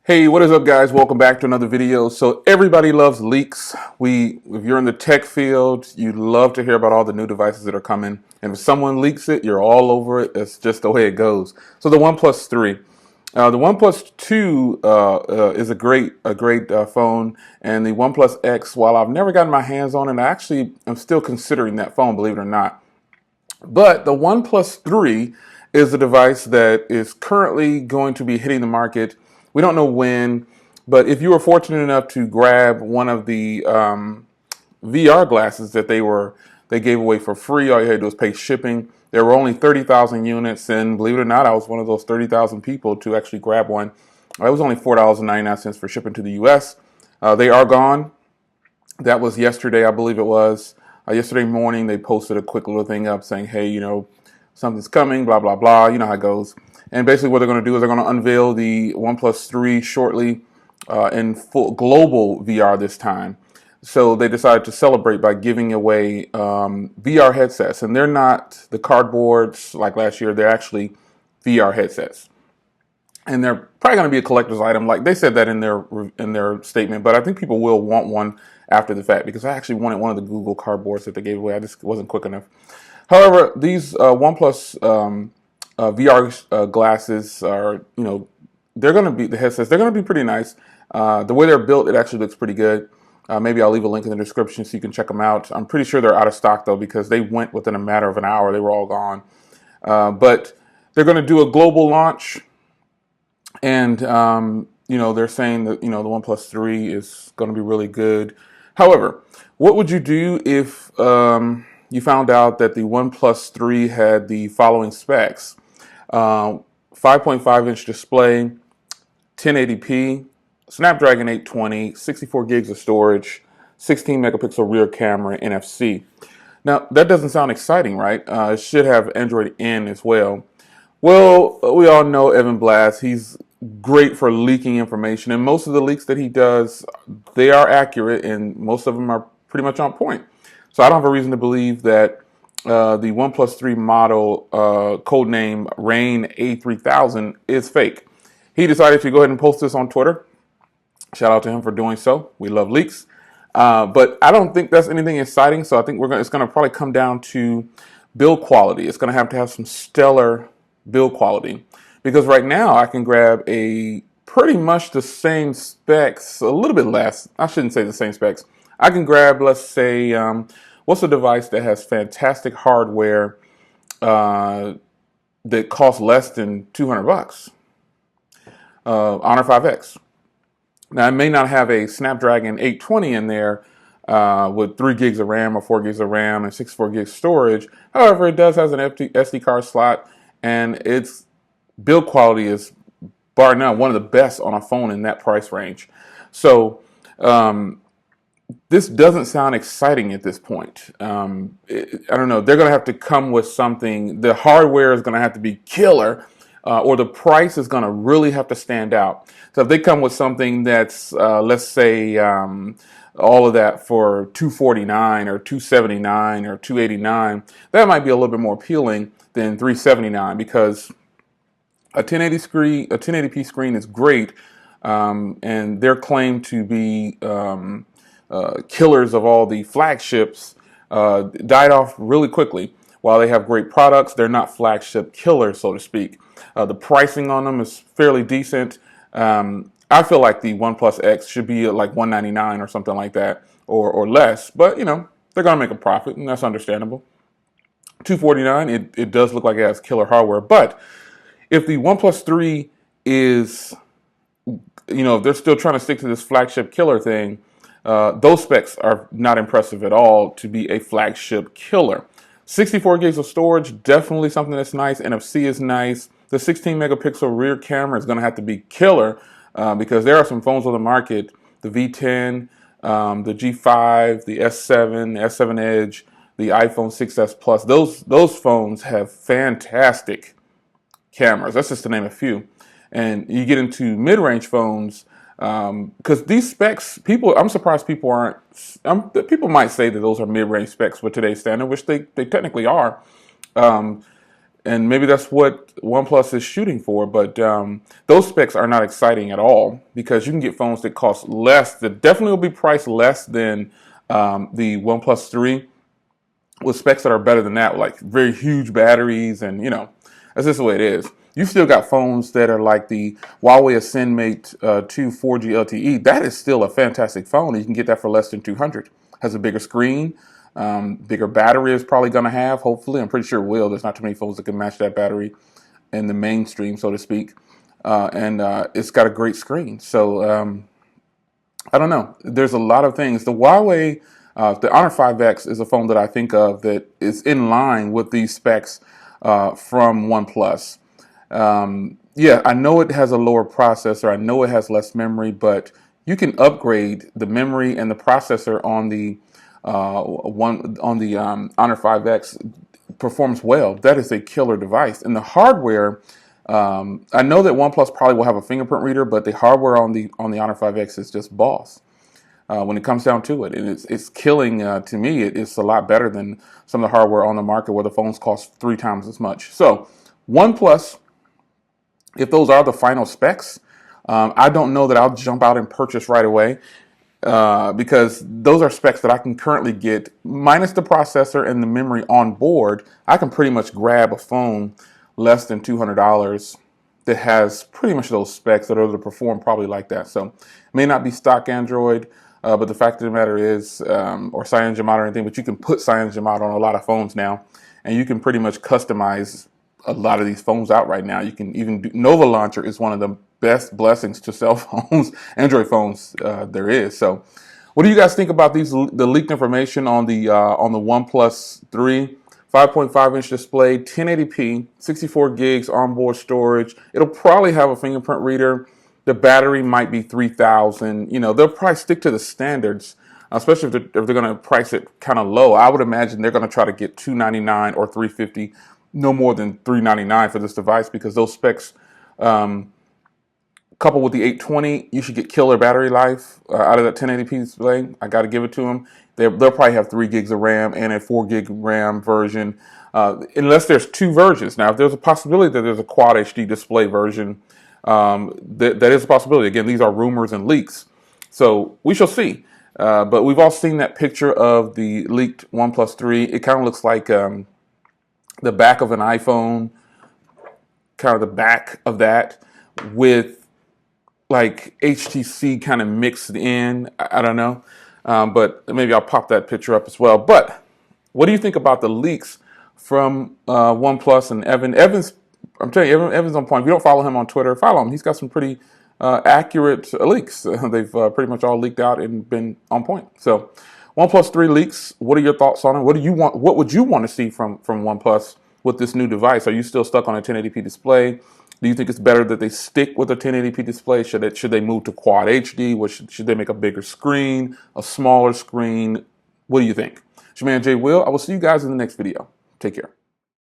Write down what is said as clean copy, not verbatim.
Hey, what is up, guys? Welcome back to another video. So everybody loves leaks. If you're in the tech field, you love to hear about all the new devices that are coming. And if someone leaks it, you're all over it. It's just the way it goes. So the OnePlus 3. The OnePlus 2 is a great phone. And the OnePlus X, while I've never gotten my hands on it, I'm still considering that phone, believe it or not. But the OnePlus 3 is a device that is currently going to be hitting the market. We don't know when, but if you were fortunate enough to grab one of the VR glasses that they gave away for free, all you had to do was pay shipping. There were only 30,000 units, and believe it or not, I was one of those 30,000 people to actually grab one. It was only $4.99 for shipping to the U.S. They are gone. That was yesterday, I believe it was. Yesterday morning, they posted a quick little thing up saying, hey, something's coming, blah, blah, blah. You know how it goes. And basically what they're going to do is they're going to unveil the OnePlus 3 shortly in full global VR this time. So they decided to celebrate by giving away VR headsets. And they're not the cardboards like last year. They're actually VR headsets. And they're probably going to be a collector's item. Like they said that in their statement. But I think people will want one after the fact, because I actually wanted one of the Google cardboards that they gave away. I just wasn't quick enough. However, these OnePlus VR glasses are, they're going to be the headsets. They're going to be pretty nice. The way they're built, it actually looks pretty good. Maybe I'll leave a link in the description so you can check them out. I'm pretty sure they're out of stock though, because they went within a matter of an hour. They were all gone. But they're going to do a global launch, and they're saying that the OnePlus 3 is going to be really good. However, what would you do if you found out that the OnePlus 3 had the following specs? 5.5-inch display, 1080p, Snapdragon 820, 64 gigs of storage, 16 megapixel rear camera, NFC. Now, that doesn't sound exciting, right? It should have Android N as well. Well, we all know Evan Blass. He's great for leaking information, and most of the leaks that he does, they are accurate, and most of them are pretty much on point. So I don't have a reason to believe that the OnePlus 3 model, codename Rain A3000, is fake. He decided to go ahead and post this on Twitter. Shout out to him for doing so. We love leaks. But I don't think that's anything exciting, so I think it's going to probably come down to build quality. It's going to have some stellar build quality. Because right now I can grab a pretty much the same specs, a little bit less. I shouldn't say the same specs. I can grab, let's say, what's a device that has fantastic hardware that costs less than $200? Honor 5X. Now, it may not have a Snapdragon 820 in there with 3 gigs of RAM or 4 gigs of RAM and 64 gigs storage. However, it does have an SD card slot, and its build quality is, bar none, one of the best on a phone in that price range. So this doesn't sound exciting at this point. I don't know. They're going to have to come with something. The hardware is going to have to be killer, or the price is going to really have to stand out. So if they come with something that's, let's say, all of that for $249 or $279 or $289, that might be a little bit more appealing than $379, because a 1080p screen is great, and their claim to be killers of all the flagships died off really quickly. While they have great products, they're not flagship killers, so to speak. The pricing on them is fairly decent. I feel like the OnePlus X should be at like $199 or something like that, or less. But they're gonna make a profit, and that's understandable. $249, it does look like it has killer hardware, but if the OnePlus 3 is, if they're still trying to stick to this flagship killer thing, those specs are not impressive at all to be a flagship killer. 64 gigs of storage, definitely something that's nice. NFC is nice. The 16 megapixel rear camera is going to have to be killer, because there are some phones on the market, the V10, the G5, the S7, the S7 Edge, the iPhone 6s Plus. Those phones have fantastic cameras. That's just to name a few. And you get into mid-range phones, because these specs, I'm surprised people aren't. People might say that those are mid-range specs with today's standard, which they technically are. and maybe that's what OnePlus is shooting for. But those specs are not exciting at all, because you can get phones that cost less, that definitely will be priced less than the OnePlus 3, with specs that are better than that, like very huge batteries, and that's just the way it is. You still got phones that are like the Huawei AscendMate 2 4G LTE. That is still a fantastic phone. You can get that for less than 200. Has a bigger screen, bigger battery is probably going to have. Hopefully, I'm pretty sure it will. There's not too many phones that can match that battery in the mainstream, so to speak. And it's got a great screen. So I don't know. There's a lot of things. The Huawei, the Honor 5X is a phone that I think of that is in line with these specs from OnePlus. Yeah, I know it has a lower processor. I know it has less memory, but you can upgrade the memory and the processor on the Honor 5X. Performs well. That is a killer device. And the hardware, I know that OnePlus probably will have a fingerprint reader, but the hardware on the Honor 5X is just boss. When it comes down to it, and it's killing. To me, it's a lot better than some of the hardware on the market where the phones cost 3 times as much. So OnePlus, if those are the final specs, I don't know that I'll jump out and purchase right away, because those are specs that I can currently get, minus the processor and the memory on board. I can pretty much grab a phone less than $200 that has pretty much those specs that are to perform probably like that. So it may not be stock Android, but the fact of the matter is, or CyanogenMod or anything, but you can put CyanogenMod on a lot of phones now, and you can pretty much customize a lot of these phones out right now. You can even do, Nova Launcher is one of the best blessings to cell phones, Android phones there is. So what do you guys think about the leaked information on the OnePlus 3? 5.5-inch display, 1080p, 64 gigs onboard storage. It'll probably have a fingerprint reader. The battery might be 3,000. They'll probably stick to the standards, especially if they're going to price it kind of low. I would imagine they're going to try to get $299 or $350, no more than $399 for this device, because those specs, coupled with the 820, you should get killer battery life out of that 1080p display. I got to give it to them. They'll probably have 3 gigs of RAM and a 4 gig RAM version, unless there's 2 versions. Now, if there's a possibility that there's a Quad HD display version, that is a possibility. Again, these are rumors and leaks, so we shall see. But we've all seen that picture of the leaked OnePlus 3. It kind of looks like the back of an iPhone, kind of the back of that, with like HTC kind of mixed in. I don't know. But maybe I'll pop that picture up as well. But what do you think about the leaks from OnePlus and Evan? I'm telling you, Evan's on point. If you don't follow him on Twitter, follow him. He's got some pretty accurate leaks. They've pretty much all leaked out and been on point. So OnePlus 3 leaks. What are your thoughts on it? What do you want? What would you want to see from OnePlus with this new device? Are you still stuck on a 1080p display? Do you think it's better that they stick with a 1080p display? Should they move to Quad HD? Should they make a bigger screen, a smaller screen? What do you think? It's your man Jay Will. I will see you guys in the next video. Take care.